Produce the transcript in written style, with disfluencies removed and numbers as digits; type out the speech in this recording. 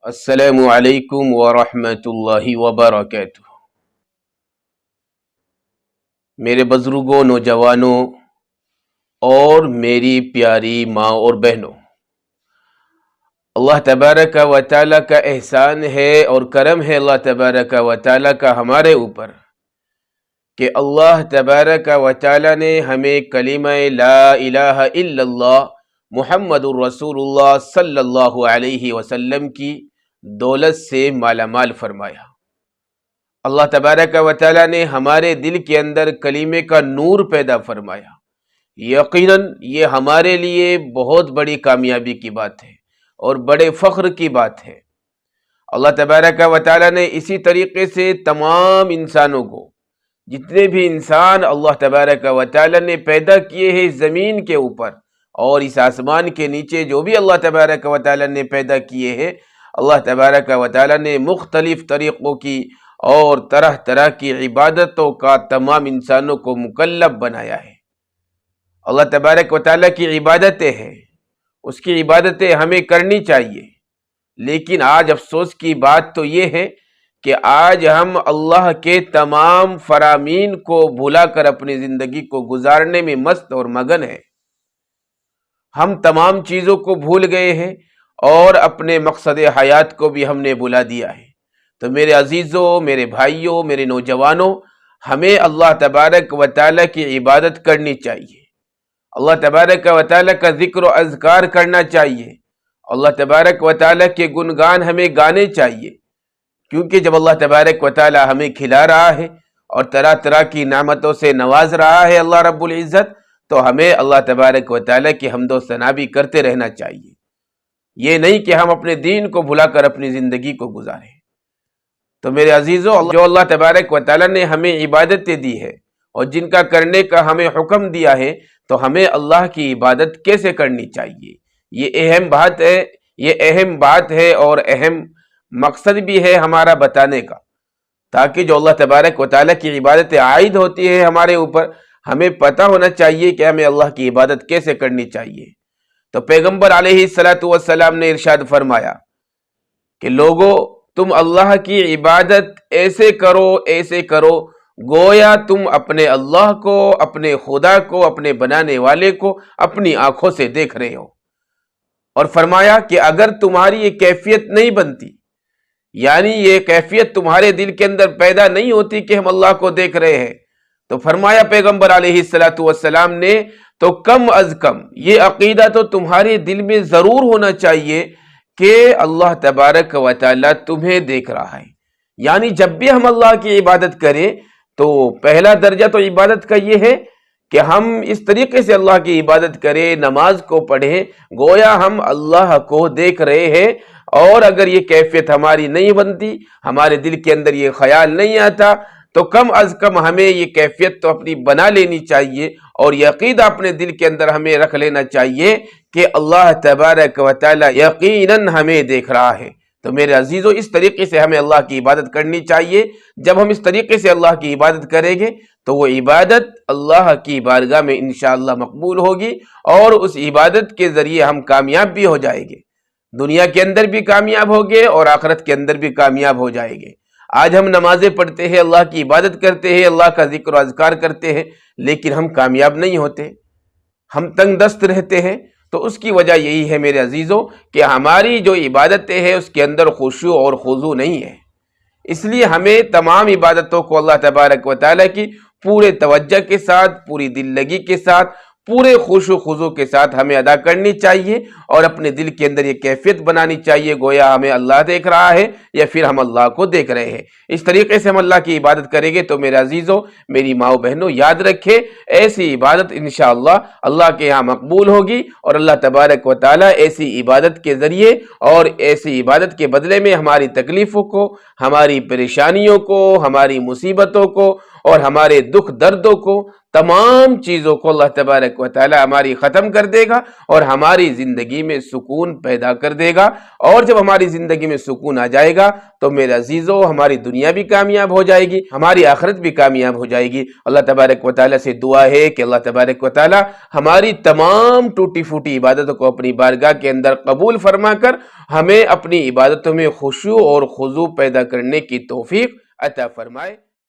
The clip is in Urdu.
السلام علیکم ورحمۃ اللہ وبرکاتہ۔ میرے بزرگوں، نوجوانوں اور میری پیاری ماں اور بہنوں، اللہ تبارک و تعالیٰ کا احسان ہے اور کرم ہے اللہ تبارک و تعالیٰ کا ہمارے اوپر کہ اللہ تبارک و تعالیٰ نے ہمیں کلمہ لا الہ الا اللہ محمد الرسول اللہ صلی اللہ علیہ وسلم کی دولت سے مالا مال فرمایا۔ اللہ تبارک و تعالیٰ نے ہمارے دل کے اندر کلمے کا نور پیدا فرمایا۔ یقیناً یہ ہمارے لیے بہت بڑی کامیابی کی بات ہے اور بڑے فخر کی بات ہے۔ اللہ تبارک و تعالیٰ نے اسی طریقے سے تمام انسانوں کو، جتنے بھی انسان اللہ تبارک و تعالیٰ نے پیدا کیے ہیں اس زمین کے اوپر اور اس آسمان کے نیچے جو بھی اللہ تبارک و تعالیٰ نے پیدا کیے ہیں، اللہ تبارک و تعالیٰ نے مختلف طریقوں کی اور طرح طرح کی عبادتوں کا تمام انسانوں کو مکلف بنایا ہے۔ اللہ تبارک و تعالیٰ کی عبادتیں ہیں، اس کی عبادتیں ہمیں کرنی چاہیے، لیکن آج افسوس کی بات تو یہ ہے کہ آج ہم اللہ کے تمام فرامین کو بھلا کر اپنی زندگی کو گزارنے میں مست اور مگن ہیں۔ ہم تمام چیزوں کو بھول گئے ہیں اور اپنے مقصد حیات کو بھی ہم نے بھلا دیا ہے۔ تو میرے عزیزوں، میرے بھائیوں، میرے نوجوانوں، ہمیں اللہ تبارک و تعالیٰ کی عبادت کرنی چاہیے، اللہ تبارک و تعالیٰ کا ذکر و اذکار کرنا چاہیے، اللہ تبارک و تعالیٰ کے گنگان ہمیں گانے چاہیے، کیونکہ جب اللہ تبارک و تعالیٰ ہمیں کھلا رہا ہے اور طرح طرح کی نعمتوں سے نواز رہا ہے اللہ رب العزت، تو ہمیں اللہ تبارک و تعالیٰ کی حمد و ثنا بھی کرتے رہنا چاہیے۔ یہ نہیں کہ ہم اپنے دین کو بھلا کر اپنی زندگی کو گزاریں۔ تو میرے عزیزوں، جو اللہ تبارک و تعالیٰ نے ہمیں عبادتیں دی ہے اور جن کا کرنے کا ہمیں حکم دیا ہے، تو ہمیں اللہ کی عبادت کیسے کرنی چاہیے، یہ اہم بات ہے اور اہم مقصد بھی ہے ہمارا بتانے کا، تاکہ جو اللہ تبارک و تعالیٰ کی عبادتیں عائد ہوتی ہے ہمارے اوپر، ہمیں پتہ ہونا چاہیے کہ ہمیں اللہ کی عبادت کیسے کرنی چاہیے۔ تو پیغمبر علیہ السلام نے ارشاد فرمایا کہ لوگو، تم اللہ کی عبادت ایسے کرو گویا تم اپنے اللہ کو، اپنے خدا کو، اپنے بنانے والے کو اپنی آنکھوں سے دیکھ رہے ہو۔ اور فرمایا کہ اگر تمہاری یہ کیفیت نہیں بنتی، یعنی یہ کیفیت تمہارے دل کے اندر پیدا نہیں ہوتی کہ ہم اللہ کو دیکھ رہے ہیں، تو فرمایا پیغمبر علیہ السلام نے، تو کم از کم یہ عقیدہ تو تمہارے دل میں ضرور ہونا چاہیے کہ اللہ تبارک و تعالیٰ تمہیں دیکھ رہا ہے۔ یعنی جب بھی ہم اللہ کی عبادت کریں تو پہلا درجہ تو عبادت کا یہ ہے کہ ہم اس طریقے سے اللہ کی عبادت کریں، نماز کو پڑھیں گویا ہم اللہ کو دیکھ رہے ہیں۔ اور اگر یہ کیفیت ہماری نہیں بنتی، ہمارے دل کے اندر یہ خیال نہیں آتا، تو کم از کم ہمیں یہ کیفیت تو اپنی بنا لینی چاہیے اور یہ عقیدہ اپنے دل کے اندر ہمیں رکھ لینا چاہیے کہ اللہ تبارک و تعالیٰ یقیناً ہمیں دیکھ رہا ہے۔ تو میرے عزیزوں، اس طریقے سے ہمیں اللہ کی عبادت کرنی چاہیے۔ جب ہم اس طریقے سے اللہ کی عبادت کریں گے تو وہ عبادت اللہ کی بارگاہ میں انشاءاللہ مقبول ہوگی اور اس عبادت کے ذریعے ہم کامیاب بھی ہو جائیں گے، دنیا کے اندر بھی کامیاب ہوگے اور آخرت کے اندر بھی کامیاب ہو جائیں گے۔ آج ہم نمازیں پڑھتے ہیں، اللہ کی عبادت کرتے ہیں، اللہ کا ذکر و اذکار کرتے ہیں، لیکن ہم کامیاب نہیں ہوتے، ہم تنگ دست رہتے ہیں۔ تو اس کی وجہ یہی ہے میرے عزیزوں کہ ہماری جو عبادتیں ہیں اس کے اندر خشوع اور خضوع نہیں ہے۔ اس لیے ہمیں تمام عبادتوں کو اللہ تبارک و تعالیٰ کی پورے توجہ کے ساتھ، پوری دل لگی کے ساتھ، پورے خشوع و خضوع کے ساتھ ہمیں ادا کرنی چاہیے اور اپنے دل کے اندر یہ کیفیت بنانی چاہیے گویا ہمیں اللہ دیکھ رہا ہے یا پھر ہم اللہ کو دیکھ رہے ہیں۔ اس طریقے سے ہم اللہ کی عبادت کریں گے تو میرے عزیزوں، میری ماؤں بہنوں، یاد رکھیں ایسی عبادت انشاءاللہ اللہ کے یہاں مقبول ہوگی اور اللہ تبارک و تعالیٰ ایسی عبادت کے ذریعے اور ایسی عبادت کے بدلے میں ہماری تکلیفوں کو، ہماری پریشانیوں کو، ہماری مصیبتوں کو اور ہمارے دکھ دردوں کو، تمام چیزوں کو اللہ تبارک و تعالی ہماری ختم کر دے گا اور ہماری زندگی میں سکون پیدا کر دے گا۔ اور جب ہماری زندگی میں سکون آ جائے گا تو میرے عزیزو ہماری دنیا بھی کامیاب ہو جائے گی، ہماری آخرت بھی کامیاب ہو جائے گی۔ اللہ تبارک و تعالی سے دعا ہے کہ اللہ تبارک و تعالی ہماری تمام ٹوٹی پھوٹی عبادتوں کو اپنی بارگاہ کے اندر قبول فرما کر ہمیں اپنی عبادتوں میں خشوع اور خضوع پیدا کرنے کی توفیق عطا فرمائے۔